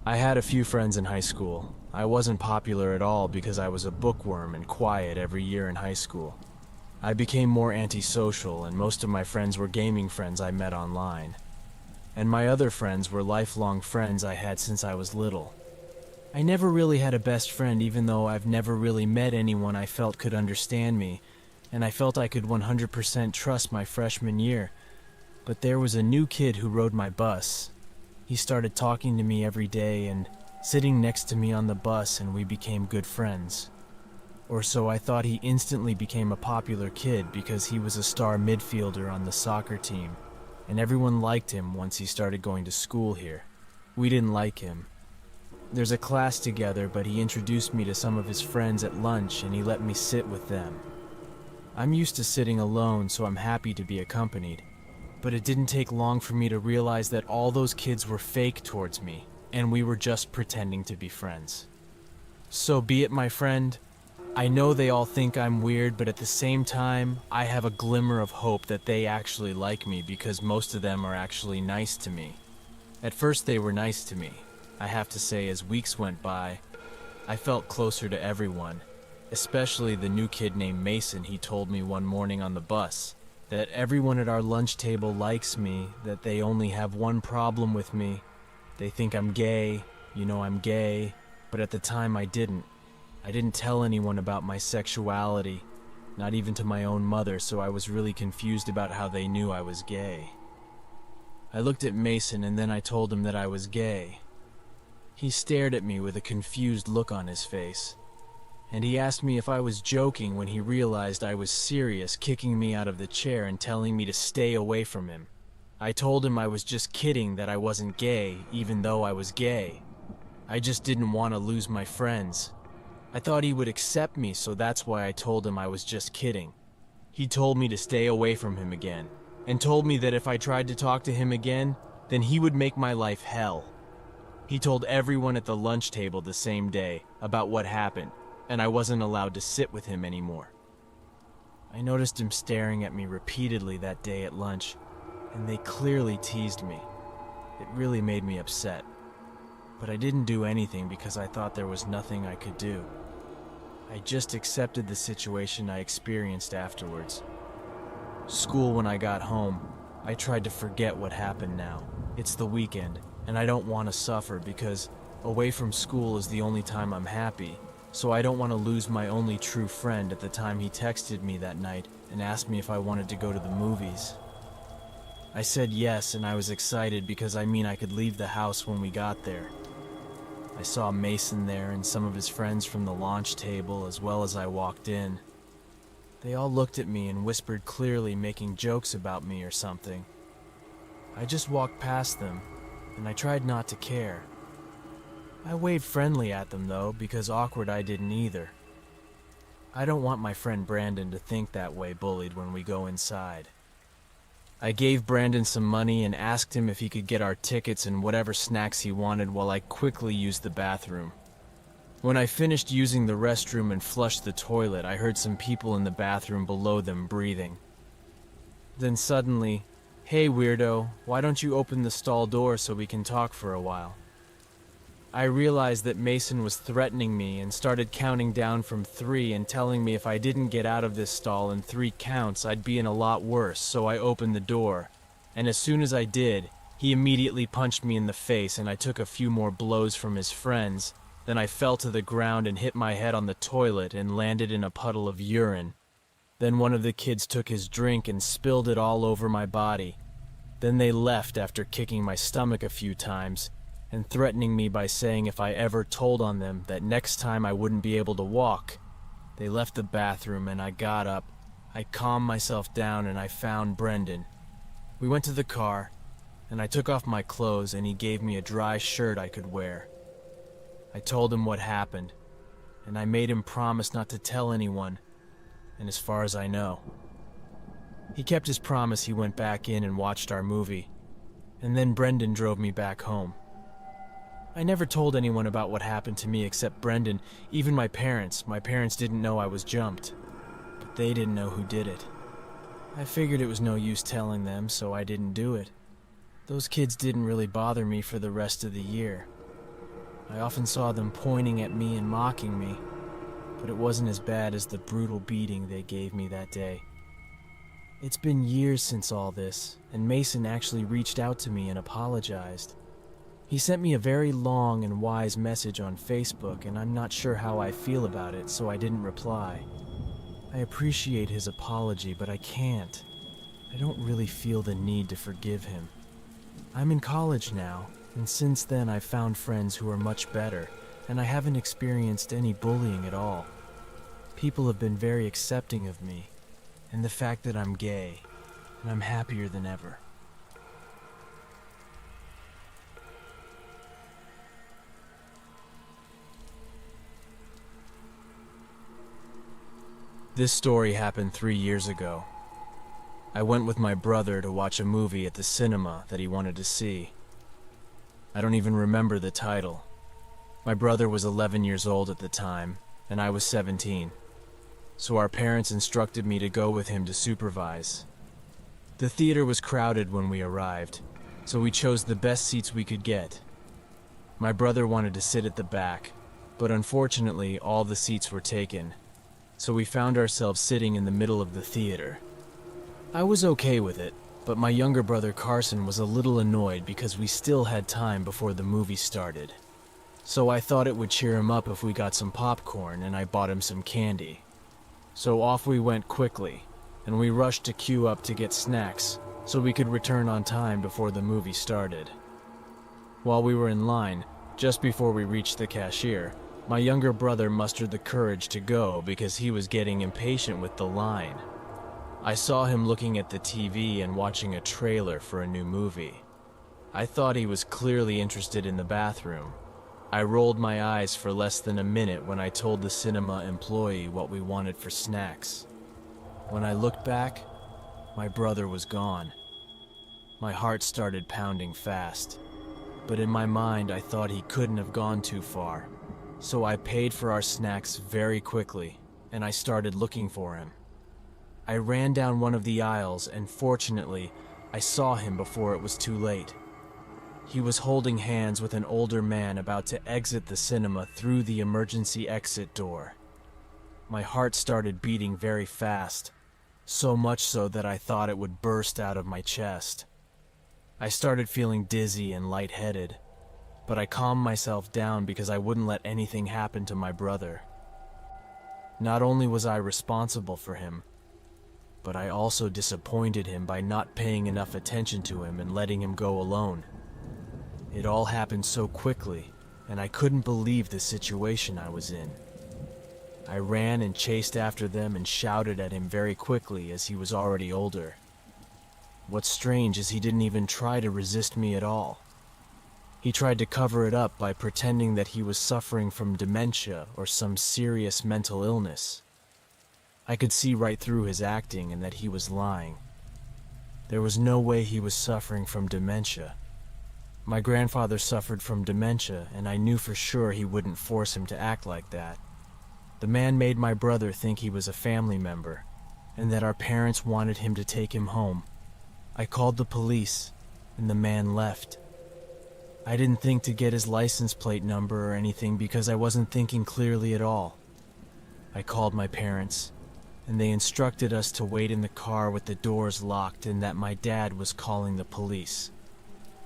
I had a few friends in high school. I wasn't popular at all because I was a bookworm and quiet every year in high school. I became more antisocial, and most of my friends were gaming friends I met online. And my other friends were lifelong friends I had since I was little. I never really had a best friend, even though I've never really met anyone I felt could understand me, and I felt I could 100% trust my freshman year. But there was a new kid who rode my bus. He started talking to me every day and sitting next to me on the bus, and we became good friends. Or so I thought. He instantly became a popular kid because he was a star midfielder on the soccer team, and everyone liked him once he started going to school here. We didn't like him. There's a class together, but he introduced me to some of his friends at lunch and he let me sit with them. I'm used to sitting alone, so I'm happy to be accompanied. But it didn't take long for me to realize that all those kids were fake towards me, and we were just pretending to be friends. So be it, my friend. I know they all think I'm weird, but at the same time, I have a glimmer of hope that they actually like me because most of them are actually nice to me. At first they were nice to me. I have to say, as weeks went by, I felt closer to everyone, especially the new kid named Mason. He told me one morning on the bus that everyone at our lunch table likes me, that they only have one problem with me. They think I'm gay, I'm gay, but at the time I didn't. I didn't tell anyone about my sexuality, not even to my own mother, so I was really confused about how they knew I was gay. I looked at Mason and then I told him that I was gay. He stared at me with a confused look on his face, and he asked me if I was joking when he realized I was serious, kicking me out of the chair and telling me to stay away from him. I told him I was just kidding, that I wasn't gay, even though I was gay. I just didn't want to lose my friends. I thought he would accept me, so that's why I told him I was just kidding. He told me to stay away from him again, and told me that if I tried to talk to him again, then he would make my life hell. He told everyone at the lunch table the same day about what happened, and I wasn't allowed to sit with him anymore. I noticed him staring at me repeatedly that day at lunch, and they clearly teased me. It really made me upset. But I didn't do anything because I thought there was nothing I could do. I just accepted the situation I experienced afterwards. School, when I got home, I tried to forget what happened now. It's the weekend, and I don't want to suffer because away from school is the only time I'm happy. So I don't want to lose my only true friend. At the time he texted me that night and asked me if I wanted to go to the movies. I said yes, and I was excited because I could leave the house when we got there. I saw Mason there and some of his friends from the launch table as well as I walked in. They all looked at me and whispered, clearly making jokes about me or something. I just walked past them, and I tried not to care. I waved friendly at them though, because awkward I didn't either. I don't want my friend Brandon to think that way, bullied when we go inside. I gave Brandon some money and asked him if he could get our tickets and whatever snacks he wanted while I quickly used the bathroom. When I finished using the restroom and flushed the toilet, I heard some people in the bathroom below them breathing. Then suddenly, "Hey weirdo, why don't you open the stall door so we can talk for a while?" I realized that Mason was threatening me and started counting down from 3 and telling me if I didn't get out of this stall in 3 counts, I'd be in a lot worse, so I opened the door. And as soon as I did, he immediately punched me in the face and I took a few more blows from his friends. Then I fell to the ground and hit my head on the toilet and landed in a puddle of urine. Then one of the kids took his drink and spilled it all over my body. Then they left after kicking my stomach a few times and threatening me by saying if I ever told on them that next time I wouldn't be able to walk. They left the bathroom and I got up. I calmed myself down and I found Brendan. We went to the car and I took off my clothes and he gave me a dry shirt I could wear. I told him what happened and I made him promise not to tell anyone, and as far as I know. He kept his promise. He went back in and watched our movie, and then Brendan drove me back home. I never told anyone about what happened to me except Brendan, even my parents. My parents didn't know I was jumped, but they didn't know who did it. I figured it was no use telling them, so I didn't do it. Those kids didn't really bother me for the rest of the year. I often saw them pointing at me and mocking me, but it wasn't as bad as the brutal beating they gave me that day. It's been years since all this, and Mason actually reached out to me and apologized. He sent me a very long and wise message on Facebook, and I'm not sure how I feel about it, so I didn't reply. I appreciate his apology, but I can't. I don't really feel the need to forgive him. I'm in college now, and since then I've found friends who are much better, and I haven't experienced any bullying at all. People have been very accepting of me, and the fact that I'm gay, and I'm happier than ever. This story happened 3 years ago. I went with my brother to watch a movie at the cinema that he wanted to see. I don't even remember the title. My brother was 11 years old at the time, and I was 17. So our parents instructed me to go with him to supervise. The theater was crowded when we arrived, so we chose the best seats we could get. My brother wanted to sit at the back, but unfortunately all the seats were taken, so we found ourselves sitting in the middle of the theater. I was okay with it, but my younger brother Carson was a little annoyed because we still had time before the movie started. So I thought it would cheer him up if we got some popcorn, and I bought him some candy. So off we went quickly, and we rushed to queue up to get snacks so we could return on time before the movie started. While we were in line, just before we reached the cashier, my younger brother mustered the courage to go because he was getting impatient with the line. I saw him looking at the TV and watching a trailer for a new movie. I thought he was clearly interested in the bathroom. I rolled my eyes for less than a minute when I told the cinema employee what we wanted for snacks. When I looked back, my brother was gone. My heart started pounding fast, but in my mind I thought he couldn't have gone too far. So I paid for our snacks very quickly, and I started looking for him. I ran down one of the aisles, and fortunately, I saw him before it was too late. He was holding hands with an older man about to exit the cinema through the emergency exit door. My heart started beating very fast, so much so that I thought it would burst out of my chest. I started feeling dizzy and lightheaded, but I calmed myself down because I wouldn't let anything happen to my brother. Not only was I responsible for him, but I also disappointed him by not paying enough attention to him and letting him go alone. It all happened so quickly, and I couldn't believe the situation I was in. I ran and chased after them and shouted at him very quickly as he was already older. What's strange is he didn't even try to resist me at all. He tried to cover it up by pretending that he was suffering from dementia or some serious mental illness. I could see right through his acting and that he was lying. There was no way he was suffering from dementia. My grandfather suffered from dementia, and I knew for sure he wouldn't force him to act like that. The man made my brother think he was a family member, and that our parents wanted him to take him home. I called the police, and the man left. I didn't think to get his license plate number or anything because I wasn't thinking clearly at all. I called my parents, and they instructed us to wait in the car with the doors locked and that my dad was calling the police.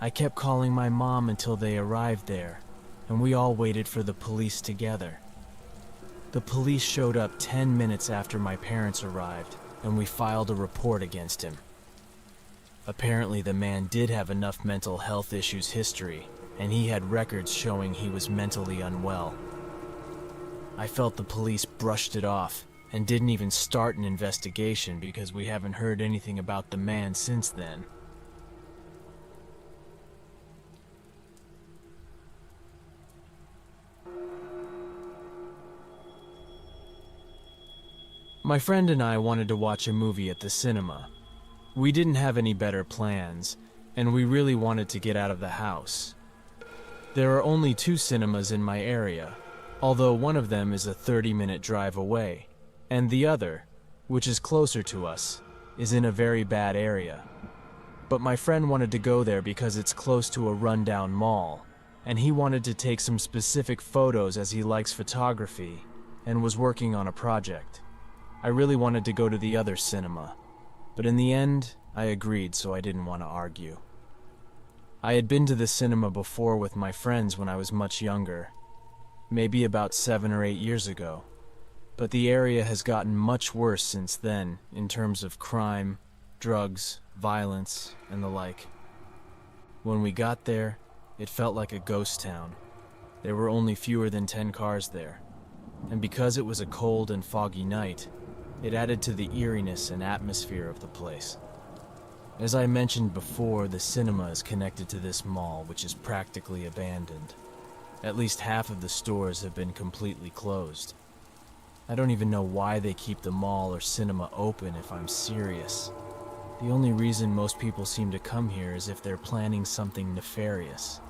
I kept calling my mom until they arrived there, and we all waited for the police together. The police showed up 10 minutes after my parents arrived, and we filed a report against him. Apparently the man did have enough mental health issues history, and he had records showing he was mentally unwell. I felt the police brushed it off and didn't even start an investigation because we haven't heard anything about the man since then. My friend and I wanted to watch a movie at the cinema. We didn't have any better plans, and we really wanted to get out of the house. There are only 2 cinemas in my area, although one of them is a 30-minute drive away, and the other, which is closer to us, is in a very bad area. But my friend wanted to go there because it's close to a rundown mall, and he wanted to take some specific photos as he likes photography and was working on a project. I really wanted to go to the other cinema, but in the end, I agreed, so I didn't want to argue. I had been to the cinema before with my friends when I was much younger, maybe about 7 or 8 years ago, but the area has gotten much worse since then in terms of crime, drugs, violence, and the like. When we got there, it felt like a ghost town. There were only fewer than 10 cars there, and because it was a cold and foggy night, it added to the eeriness and atmosphere of the place. As I mentioned before, the cinema is connected to this mall, which is practically abandoned. At least half of the stores have been completely closed. I don't even know why they keep the mall or cinema open if I'm serious. The only reason most people seem to come here is if they're planning something nefarious.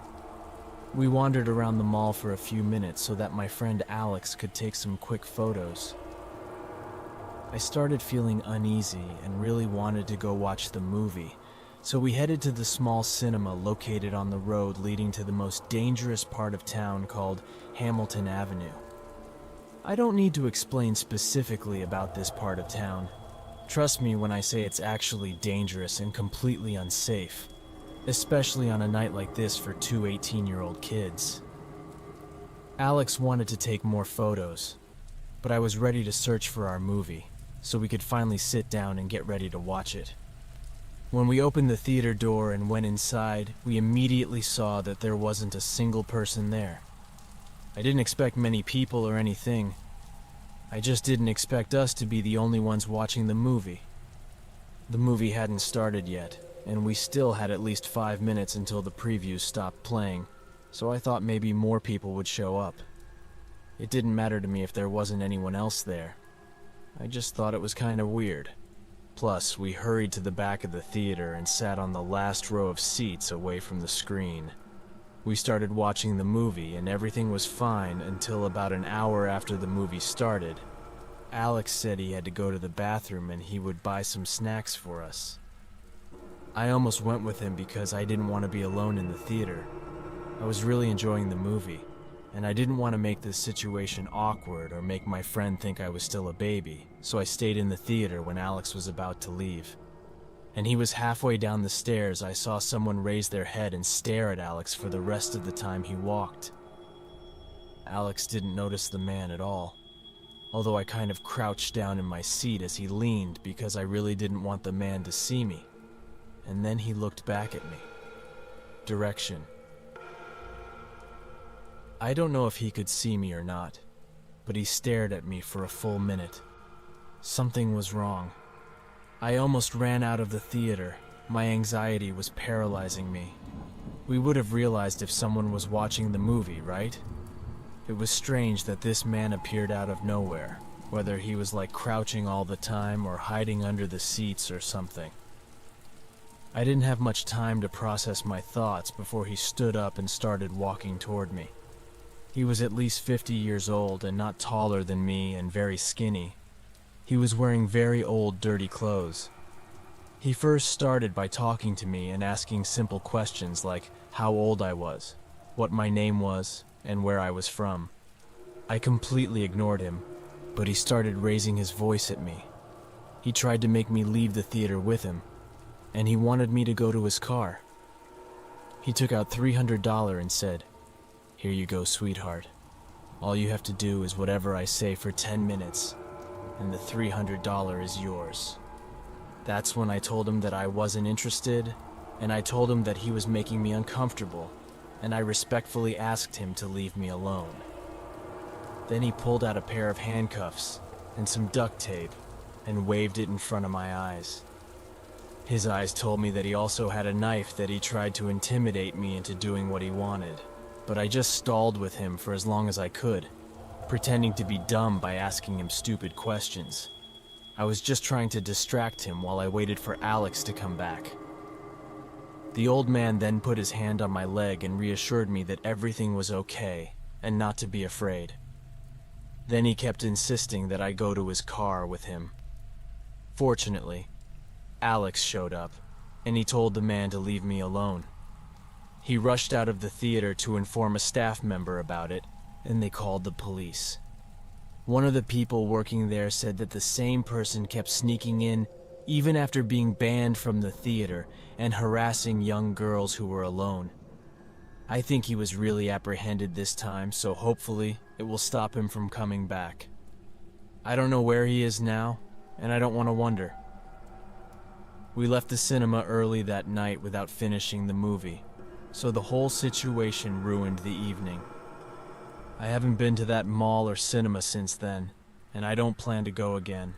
We wandered around the mall for a few minutes so that my friend Alex could take some quick photos. I started feeling uneasy and really wanted to go watch the movie, so we headed to the small cinema located on the road leading to the most dangerous part of town called Hamilton Avenue. I don't need to explain specifically about this part of town. Trust me when I say it's actually dangerous and completely unsafe, especially on a night like this for two 18-year-old kids. Alex wanted to take more photos, but I was ready to search for our movie, so we could finally sit down and get ready to watch it. When we opened the theater door and went inside, we immediately saw that there wasn't a single person there. I didn't expect many people or anything. I just didn't expect us to be the only ones watching the movie. The movie hadn't started yet, and we still had at least 5 minutes until the previews stopped playing, so I thought maybe more people would show up. It didn't matter to me if there wasn't anyone else there. I just thought it was kind of weird. Plus, we hurried to the back of the theater and sat on the last row of seats away from the screen. We started watching the movie and everything was fine until about an hour after the movie started. Alex said he had to go to the bathroom and he would buy some snacks for us. I almost went with him because I didn't want to be alone in the theater. I was really enjoying the movie, and I didn't want to make this situation awkward or make my friend think I was still a baby, so I stayed in the theater when Alex was about to leave. And he was halfway down the stairs, I saw someone raise their head and stare at Alex for the rest of the time he walked. Alex didn't notice the man at all, although I kind of crouched down in my seat as he leaned because I really didn't want the man to see me. And then he looked back at me. Direction. I don't know if he could see me or not, but he stared at me for a full minute. Something was wrong. I almost ran out of the theater. My anxiety was paralyzing me. We would have realized if someone was watching the movie, right? It was strange that this man appeared out of nowhere, whether he was like crouching all the time or hiding under the seats or something. I didn't have much time to process my thoughts before he stood up and started walking toward me. He was at least 50 years old and not taller than me and very skinny. He was wearing very old, dirty clothes. He first started by talking to me and asking simple questions like how old I was, what my name was, and where I was from. I completely ignored him, but he started raising his voice at me. He tried to make me leave the theater with him, and he wanted me to go to his car. He took out $300 and said, "Here you go, sweetheart. All you have to do is whatever I say for 10 minutes, and the $300 is yours." That's when I told him that I wasn't interested, and I told him that he was making me uncomfortable, and I respectfully asked him to leave me alone. Then he pulled out a pair of handcuffs and some duct tape and waved it in front of my eyes. His eyes told me that he also had a knife that he tried to intimidate me into doing what he wanted, but I just stalled with him for as long as I could, pretending to be dumb by asking him stupid questions. I was just trying to distract him while I waited for Alex to come back. The old man then put his hand on my leg and reassured me that everything was okay and not to be afraid. Then he kept insisting that I go to his car with him. Fortunately, Alex showed up, and he told the man to leave me alone. He rushed out of the theater to inform a staff member about it, and they called the police. One of the people working there said that the same person kept sneaking in even after being banned from the theater and harassing young girls who were alone. I think he was really apprehended this time, so hopefully it will stop him from coming back. I don't know where he is now, and I don't want to wonder. We left the cinema early that night without finishing the movie, so the whole situation ruined the evening. I haven't been to that mall or cinema since then, and I don't plan to go again.